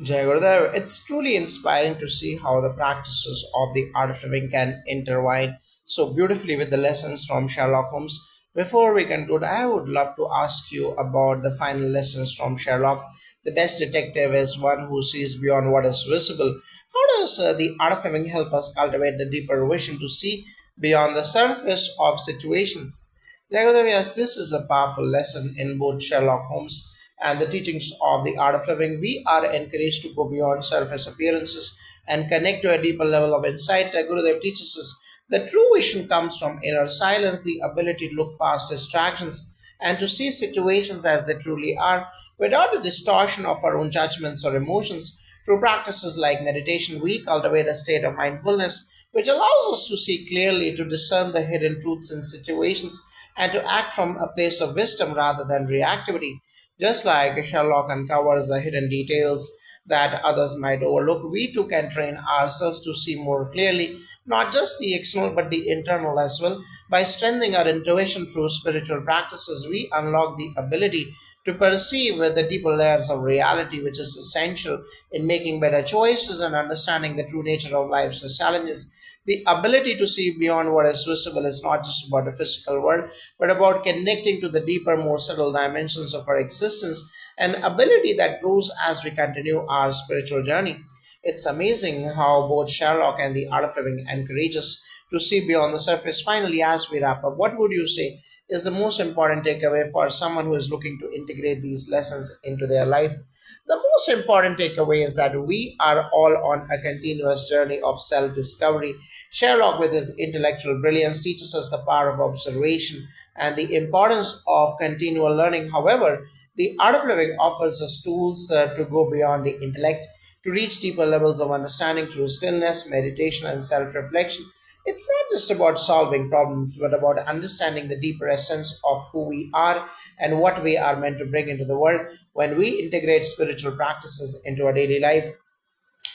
Jai Gurudev, it's truly inspiring to see how the practices of the art of living can intertwine so beautifully with the lessons from Sherlock Holmes. Before we conclude, I would love to ask you about the final lessons from Sherlock. The best detective is one who sees beyond what is visible. How does the art of living help us cultivate the deeper vision to see beyond the surface of situations? Jagadev, yes, this is a powerful lesson in both Sherlock Holmes and the teachings of the art of living. We are encouraged to go beyond surface appearances and connect to a deeper level of insight. Gurudev teaches us that true vision comes from inner silence, the ability to look past distractions and to see situations as they truly are without the distortion of our own judgments or emotions. Through practices like meditation, we cultivate a state of mindfulness which allows us to see clearly, to discern the hidden truths in situations, and to act from a place of wisdom rather than reactivity. Just like Sherlock uncovers the hidden details that others might overlook, we too can train ourselves to see more clearly, not just the external but the internal as well. By strengthening our intuition through spiritual practices, we unlock the ability to perceive the deeper layers of reality, which is essential in making better choices and understanding the true nature of life's challenges. The ability to see beyond what is visible is not just about the physical world, but about connecting to the deeper, more subtle dimensions of our existence, an ability that grows as we continue our spiritual journey. It's amazing how both Sherlock and the Art of Living encourage us to see beyond the surface. Finally, as we wrap up, what would you say is the most important takeaway for someone who is looking to integrate these lessons into their life? The most important takeaway is that we are all on a continuous journey of self discovery. Sherlock, with his intellectual brilliance, teaches us the power of observation and the importance of continual learning. However, the art of living offers us tools to go beyond the intellect, to reach deeper levels of understanding through stillness, meditation, and self reflection. It's not just about solving problems, but about understanding the deeper essence of who we are and what we are meant to bring into the world. When we integrate spiritual practices into our daily life,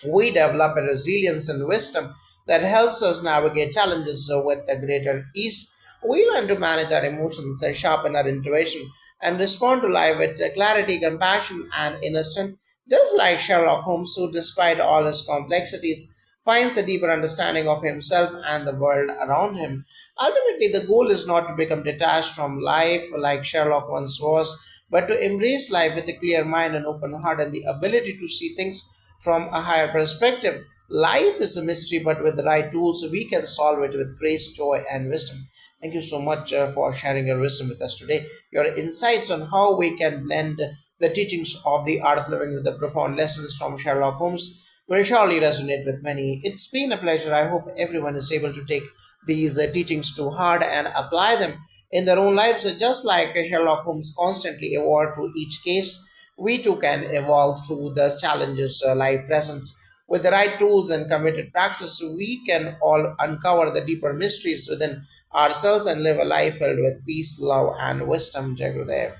we develop a resilience and wisdom that helps us navigate challenges with a greater ease. We learn to manage our emotions, sharpen our intuition, and respond to life with clarity, compassion, and inner strength. Just like Sherlock Holmes, who, despite all his complexities, finds a deeper understanding of himself and the world around him. Ultimately, the goal is not to become detached from life like Sherlock once was, but to embrace life with a clear mind and open heart and the ability to see things from a higher perspective. Life is a mystery, but with the right tools, we can solve it with grace, joy, and wisdom. Thank you so much for sharing your wisdom with us today. Your insights on how we can blend the teachings of the art of living with the profound lessons from Sherlock Holmes will surely resonate with many. It's been a pleasure. I hope everyone is able to take these teachings to heart and apply them in their own lives, just like Sherlock Holmes constantly evolved through each case. We too can evolve through the challenges life presents. With the right tools and committed practice, we can all uncover the deeper mysteries within ourselves and live a life filled with peace, love, and wisdom. Jagadev.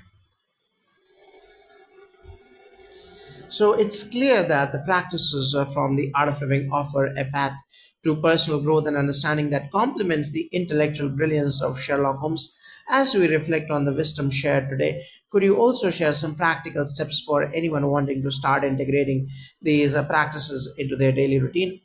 So it's clear that the practices from the art of living offer a path to personal growth and understanding that complements the intellectual brilliance of Sherlock Holmes. As we reflect on the wisdom shared today, could you also share some practical steps for anyone wanting to start integrating these practices into their daily routine?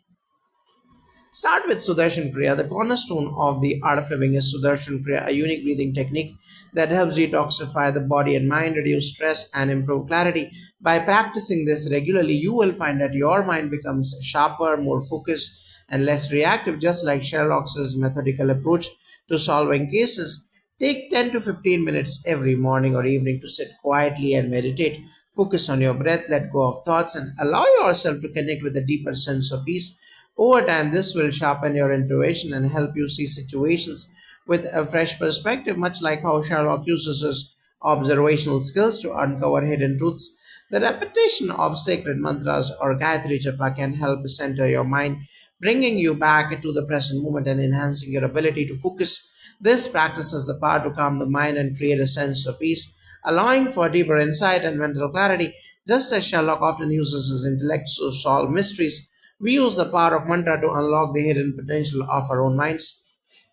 Start with Sudarshan Kriya. The cornerstone of the art of living is Sudarshan Kriya, a unique breathing technique that helps detoxify the body and mind, reduce stress, and improve clarity. By practicing this regularly, you will find that your mind becomes sharper, more focused, and less reactive, just like Sherlock's methodical approach to solving cases. Take 10 to 15 minutes every morning or evening to sit quietly and meditate. Focus on your breath, let go of thoughts, and allow yourself to connect with a deeper sense of peace. Over time, this will sharpen your intuition and help you see situations with a fresh perspective, much like how Sherlock uses his observational skills to uncover hidden truths. The repetition of sacred mantras or Gayatri Japa can help center your mind, bringing you back to the present moment and enhancing your ability to focus. This practice has the power to calm the mind and create a sense of peace, allowing for deeper insight and mental clarity. Just as Sherlock often uses his intellect to solve mysteries, we use the power of mantra to unlock the hidden potential of our own minds.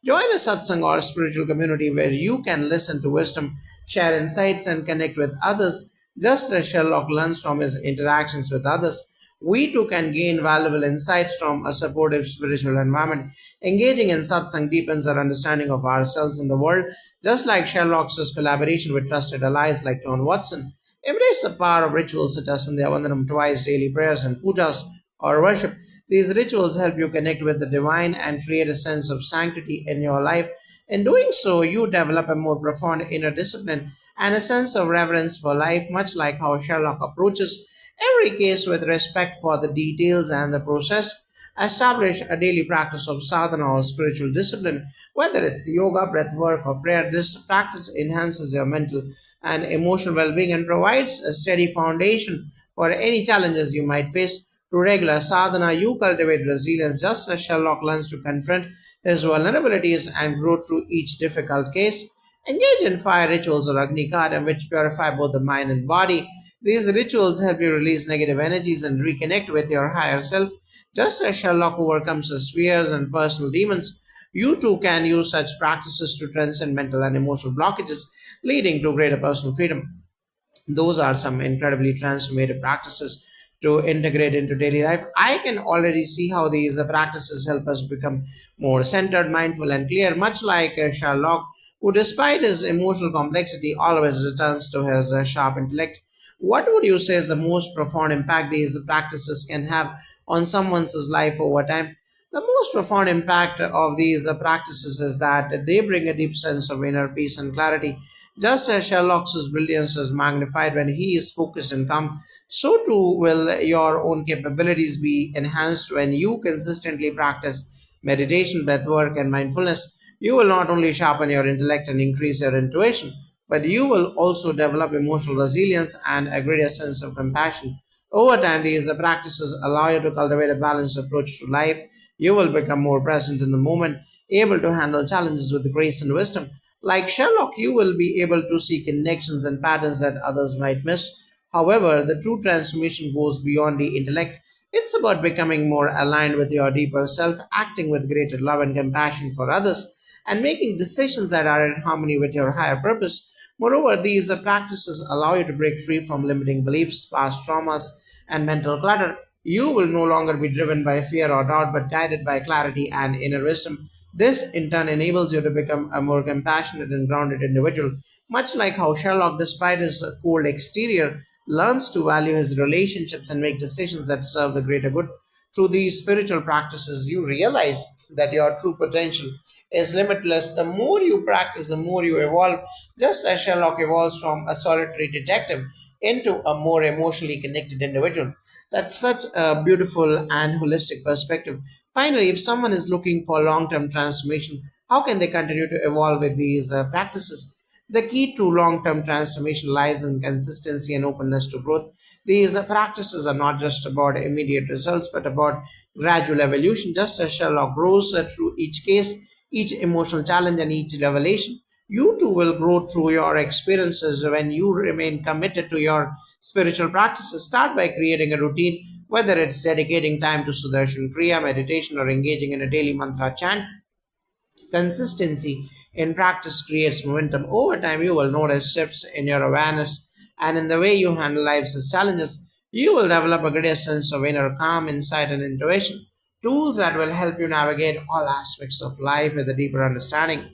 Join a satsang or spiritual community where you can listen to wisdom, share insights, and connect with others, just as Sherlock learns from his interactions with others. we too can gain valuable insights from a supportive spiritual environment. Engaging in satsang deepens our understanding of ourselves and the world, just like Sherlock's collaboration with trusted allies like John Watson. Embrace the power of rituals such as Sandhya Vandanam, twice daily prayers and pujas or worship. These rituals help you connect with the divine and create a sense of sanctity in your life. In doing so, you develop a more profound inner discipline and a sense of reverence for life, much like how Sherlock approaches every case with respect for the details and the process. Establish a daily practice of sadhana or spiritual discipline, whether it's yoga, breath work, or prayer. This practice enhances your mental and emotional well being and provides a steady foundation for any challenges you might face. Through regular sadhana, you cultivate resilience just as Sherlock learns to confront his vulnerabilities and grow through each difficult case. Engage in fire rituals or Agni Karma, which purify both the mind and body. These rituals help you release negative energies and reconnect with your higher self. Just as Sherlock overcomes his fears and personal demons, you too can use such practices to transcend mental and emotional blockages, leading to greater personal freedom. Those are some incredibly transformative practices to integrate into daily life. I can already see how these practices help us become more centered, mindful, and clear, much like Sherlock, who, despite his emotional complexity, always returns to his sharp intellect. What would you say is the most profound impact these practices can have on someone's life over time? The most profound impact of these practices is that they bring a deep sense of inner peace and clarity. Just as Sherlock's brilliance is magnified when he is focused and calm, so too will your own capabilities be enhanced when you consistently practice meditation, breathwork, and mindfulness. You will not only sharpen your intellect and increase your intuition, but you will also develop emotional resilience and a greater sense of compassion. Over time, these practices allow you to cultivate a balanced approach to life. You will become more present in the moment, able to handle challenges with grace and wisdom. Like Sherlock, you will be able to see connections and patterns that others might miss. However, the true transformation goes beyond the intellect. It's about becoming more aligned with your deeper self, acting with greater love and compassion for others, and making decisions that are in harmony with your higher purpose. Moreover, these practices allow you to break free from limiting beliefs, past traumas, and mental clutter. You will no longer be driven by fear or doubt, but guided by clarity and inner wisdom. This, in turn, enables you to become a more compassionate and grounded individual, much like how Sherlock, despite his cold exterior, learns to value his relationships and make decisions that serve the greater good. Through these spiritual practices, you realize that your true potential is limitless. The more you practice, the more you evolve, just as Sherlock evolves from a solitary detective into a more emotionally connected individual. That's such a beautiful and holistic perspective. Finally, if someone is looking for long term transformation, how can they continue to evolve with these practices? The key to long term transformation lies in consistency and openness to growth. These practices are not just about immediate results, but about gradual evolution. Just as Sherlock grows through each case, each emotional challenge, and each revelation, you too will grow through your experiences when you remain committed to your spiritual practices. Start by creating a routine, whether it's dedicating time to Sudarshan Kriya, meditation, or engaging in a daily mantra chant. Consistency in practice creates momentum. Over time, you will notice shifts in your awareness and in the way you handle life's challenges. You will develop a greater sense of inner calm, insight, and intuition. Tools that will help you navigate all aspects of life with a deeper understanding.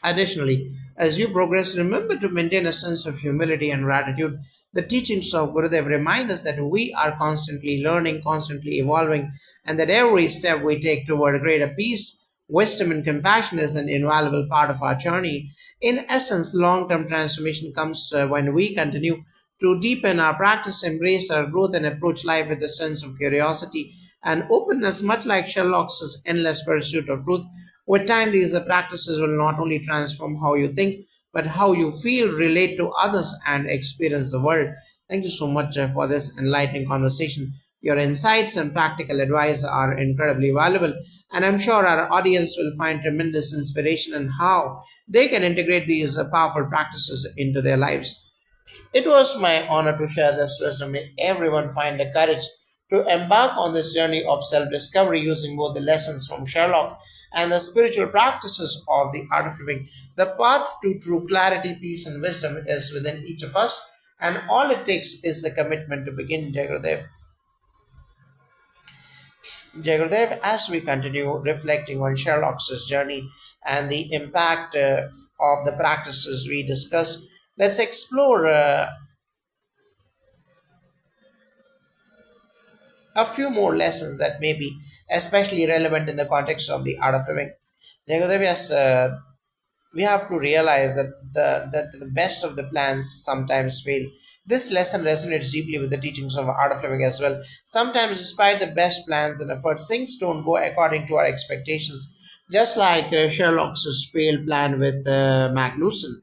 Additionally, as you progress, remember to maintain a sense of humility and gratitude. The teachings of Gurudev remind us that we are constantly learning, constantly evolving, and that every step we take toward greater peace, wisdom, and compassion is an invaluable part of our journey. In essence, long term transformation comes when we continue to deepen our practice, embrace our growth, and approach life with a sense of curiosity and openness, much like Sherlock's endless pursuit of truth. With time, these practices will not only transform how you think, but how you feel, relate to others, and experience the world. Thank you so much for this enlightening conversation. Your insights and practical advice are incredibly valuable, and I'm sure our audience will find tremendous inspiration in how they can integrate these powerful practices into their lives. It was my honor to share this wisdom. May everyone find the courage to embark on this journey of self discovery using both the lessons from Sherlock and the spiritual practices of the art of living. The path to true clarity, peace, and wisdom is within each of us, and all it takes is the commitment to begin, Jagradev. Jagradev, as we continue reflecting on Sherlock's journey and the impact of the practices we discussed, let's explore a few more lessons that may be especially relevant in the context of the art of living. Jagradev, yes, we have to realize that the best of the plans sometimes fail. This lesson resonates deeply with the teachings of art of living as well. Sometimes, despite the best plans and efforts, things don't go according to our expectations. Just like Sherlock's failed plan with Magnuson.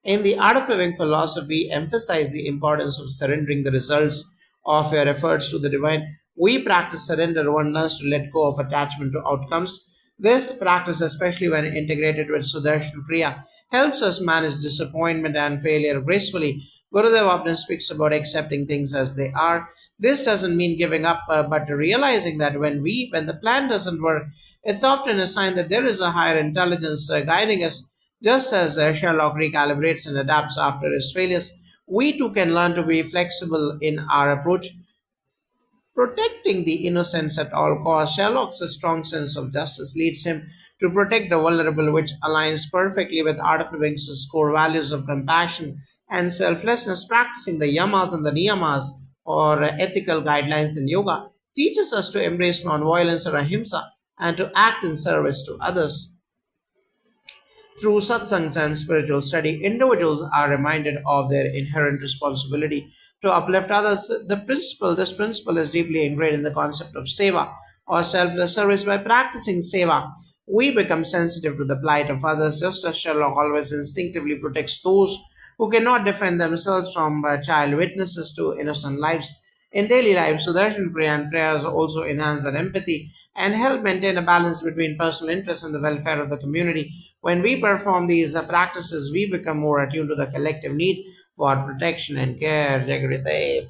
In the art of living philosophy, emphasize the importance of surrendering the results of your efforts to the divine. We practice surrender. One learns to let go of attachment to outcomes. This practice, especially when integrated with Sudarshan Kriya, helps us manage disappointment and failure gracefully. Gurudev often speaks about accepting things as they are. This doesn't mean giving up, but realizing that when the plan doesn't work, it's often a sign that there is a higher intelligence guiding us. Just as Sherlock recalibrates and adapts after his failures, we too can learn to be flexible in our approach. Protecting the innocents at all costs, Sherlock's strong sense of justice leads him to protect the vulnerable, which aligns perfectly with Art of Living's core values of compassion and selflessness. Practicing the yamas and the niyamas, or ethical guidelines in yoga, teaches us to embrace non-violence or ahimsa and to act in service to others. Through satsangs and spiritual study, individuals are reminded of their inherent responsibility to uplift others. This principle is deeply ingrained in the concept of seva or selfless service. By practicing seva, we become sensitive to the plight of others, just as Sherlock always instinctively protects those who cannot defend themselves from child witnesses to innocent lives. In daily life, Sudarshan prayer and prayers also enhance that empathy and help maintain a balance between personal interest and the welfare of the community. When we perform these practices, we become more attuned to the collective need for protection and care. Jagadev.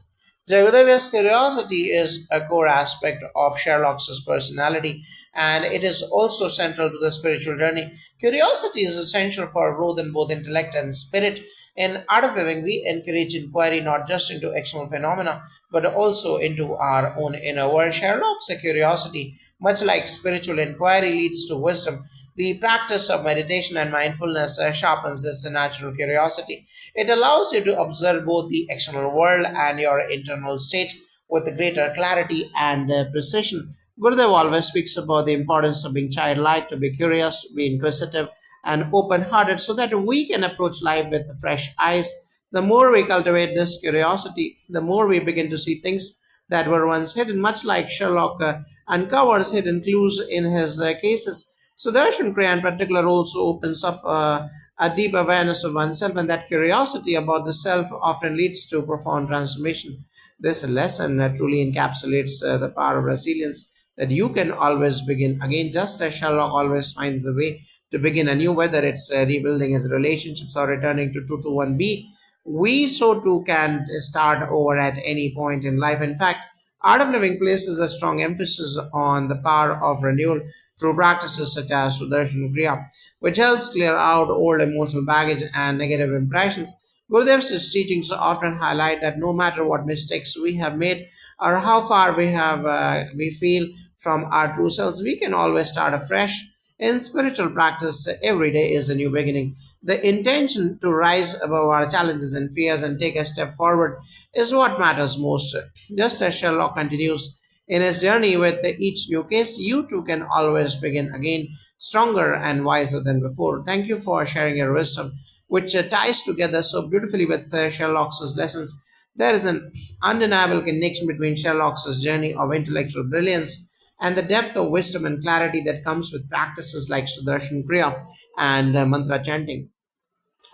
Jagadev's curiosity is a core aspect of Sherlock's personality, and it is also central to the spiritual journey. Curiosity is essential for growth in both intellect and spirit. In Art of Living, we encourage inquiry not just into external phenomena, but also into our own inner world. Sherlock's curiosity, much like spiritual inquiry, leads to wisdom. The practice of meditation and mindfulness sharpens this natural curiosity. It allows you to observe both the external world and your internal state with greater clarity and precision. Gurudev always speaks about the importance of being childlike, to be curious, be inquisitive, and open hearted so that we can approach life with fresh eyes. The more we cultivate this curiosity, the more we begin to see things that were once hidden, much like Sherlock uncovers hidden clues in his cases. Sudarshan Kriya in particular also opens up a deep awareness of oneself, and that curiosity about the self often leads to profound transformation. This lesson truly encapsulates the power of resilience, that you can always begin again, just as Sherlock always finds a way to begin anew, whether it's rebuilding his relationships or returning to 221B. We so too can start over at any point in life. In fact, Art of Living places a strong emphasis on the power of renewal through practices such as Sudarshan Kriya, which helps clear out old emotional baggage and negative impressions. Gurudev's teachings often highlight that no matter what mistakes we have made or how far we feel from our true selves, we can always start afresh. In spiritual practice, every day is a new beginning. The intention to rise above our challenges and fears and take a step forward is what matters most. Just as Sherlock continues in his journey with each new case, you too can always begin again, stronger and wiser than before. Thank you for sharing your wisdom, which ties together so beautifully with Sherlock's lessons. There is an undeniable connection between Sherlock's journey of intellectual brilliance and the depth of wisdom and clarity that comes with practices like Sudarshan Kriya and mantra chanting.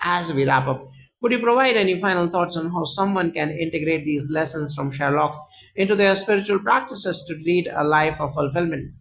As we wrap up, could you provide any final thoughts on how someone can integrate these lessons from Sherlock into their spiritual practices to lead a life of fulfillment?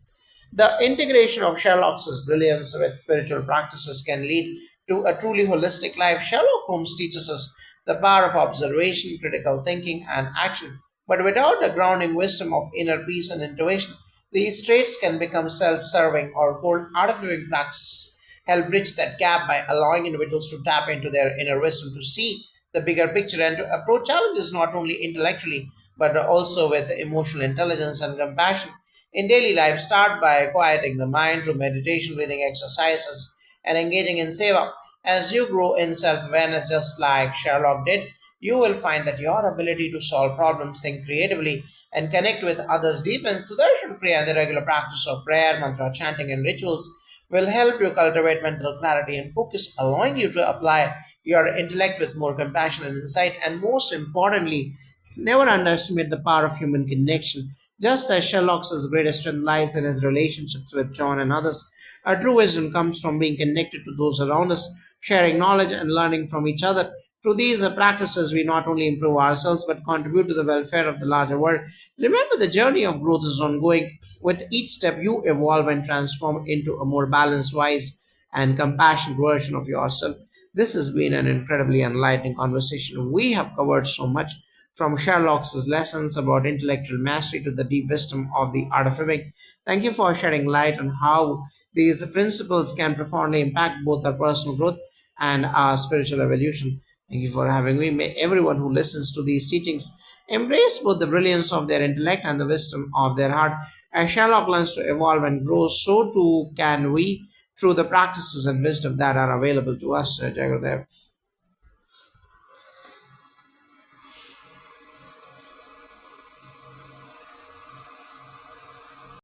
The integration of Sherlock's brilliance with spiritual practices can lead to a truly holistic life. Sherlock Holmes teaches us the power of observation, critical thinking, and action. But without the grounding wisdom of inner peace and intuition, these traits can become self serving or cold, art of living practices help bridge that gap by allowing individuals to tap into their inner wisdom to see the bigger picture and to approach challenges not only intellectually but also with emotional intelligence and compassion. in daily life. Start by quieting the mind through meditation, breathing exercises, and engaging in seva. As you grow in self awareness, just like Sherlock did, you will find that your ability to solve problems, think creatively, and connect with others deepens. Sudarshan Kriya and the regular practice of prayer, mantra chanting, and rituals will help you cultivate mental clarity and focus, allowing you to apply your intellect with more compassion and insight. And most importantly, never underestimate the power of human connection. Just as Sherlock's greatest strength lies in his relationships with John and others, our true wisdom comes from being connected to those around us, sharing knowledge and learning from each other. Through these practices, we not only improve ourselves but contribute to the welfare of the larger world. Remember, the journey of growth is ongoing. With each step, you evolve and transform into a more balanced, wise, and compassionate version of yourself. This has been an incredibly enlightening conversation. We have covered so much, from Sherlock's lessons about intellectual mastery to the deep wisdom of the art of living. Thank you for shedding light on how these principles can profoundly impact both our personal growth and our spiritual evolution. Thank you for having me. May everyone who listens to these teachings embrace both the brilliance of their intellect and the wisdom of their heart. As Sherlock learns to evolve and grow, so too can we through the practices and wisdom that are available to us. Jai Gurudev.